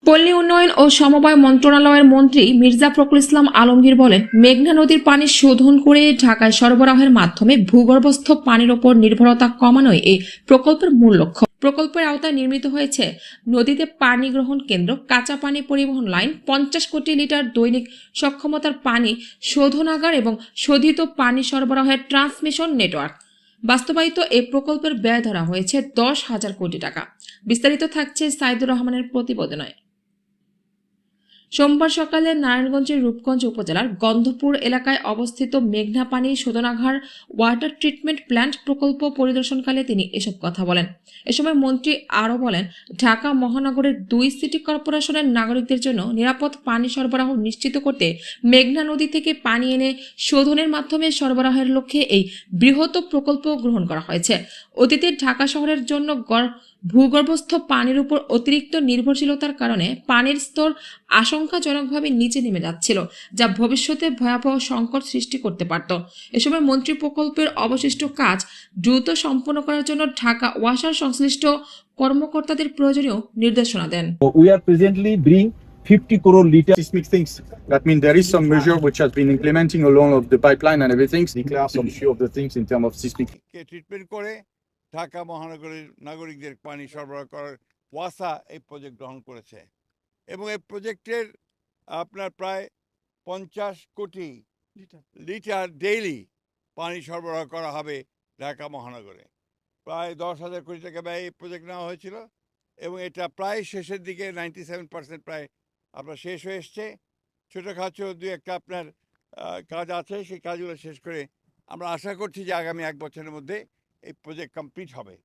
পল্লী উন্নয়ন ও সমবায় মন্ত্রণালয়ের মন্ত্রী মির্জা ফখরুল ইসলাম আলমগীর বলেন, মেঘনা নদীর পানি শোধন করে ঢাকায় সরবরাহের মাধ্যমে ভূগর্ভস্থ পানির ওপর নির্ভরতা কমানোই এই প্রকল্পের মূল লক্ষ্য। প্রকল্পের আওতায় নির্মিত হয়েছে নদীতে পানি গ্রহণ কেন্দ্র, কাঁচা পানি পরিবহন লাইন, 50 কোটি লিটার দৈনিক সক্ষমতার পানি শোধনাগার এবং শোধিত পানি সরবরাহের ট্রান্সমিশন নেটওয়ার্ক। বাস্তবায়িত এই প্রকল্পের ব্যয় ধরা হয়েছে 10,000 কোটি টাকা। বিস্তারিত থাকছে সাইদুর রহমানের প্রতিবেদনে। সোমবার সকালে নারায়ণগঞ্জের রূপগঞ্জ উপজেলার গন্ধপুর এলাকায় অবস্থিত মেঘনা পানি শোধনাগার ওয়াটার ট্রিটমেন্ট প্ল্যান্ট প্রকল্প পরিদর্শনকালে তিনি এসব কথা বলেন। এ সময় মন্ত্রী আরও বলেন, ঢাকা মহানগরের 2 সিটি কর্পোরেশনের নাগরিকদের জন্য নিরাপদ পানি সরবরাহ নিশ্চিত করতে মেঘনা নদী থেকে পানি এনে শোধনের মাধ্যমে সরবরাহের লক্ষ্যে এই বৃহৎ প্রকল্প গ্রহণ করা হয়েছে। অতীতে ঢাকা শহরের জন্য ভূগর্ভস্থ পানির উপর অতিরিক্ত নির্ভরশীলতার কারণে পানির স্তর আশঙ্কাজনকভাবে নিচে নেমে যাচ্ছিল, যা ভবিষ্যতে ভয়াবহ সংকট সৃষ্টি করতে পারত। এ সময় মন্ত্রী প্রকল্পের অবশিষ্ট কাজ দ্রুত সম্পন্ন করার জন্য ঢাকা ওয়াসার সংশ্লিষ্ট কর্মকর্তাদের প্রয়োজনীয় নির্দেশনা দেন। We are presently bringing 50 crore liters. Seismic things. That means there is some measure which has been implementing along of the pipeline and everything. Declare some few of the things in terms of seismic. Treatment করে ঢাকা মহানগরের নাগরিকদের পানি সরবরাহ করার ওয়াসা এই project গ্রহণ করেছে এবং এই প্রজেক্টের আপনার প্রায় 50 কোটি লিটার ডেইলি পানি সরবরাহ করা হবে ঢাকা মহানগরে। প্রায় 10,000 কোটি টাকা ব্যয় এই প্রজেক্ট নেওয়া হয়েছিল এবং এটা প্রায় শেষের দিকে 97% প্রায় আপনার শেষ হয়ে এসছে। ছোটোখাটো দু একটা আপনার কাজ আছে, সেই কাজগুলো শেষ করে আমরা আশা করছি যে আগামী 1 বছরের মধ্যে এই প্রজেক্ট কমপ্লিট হবে।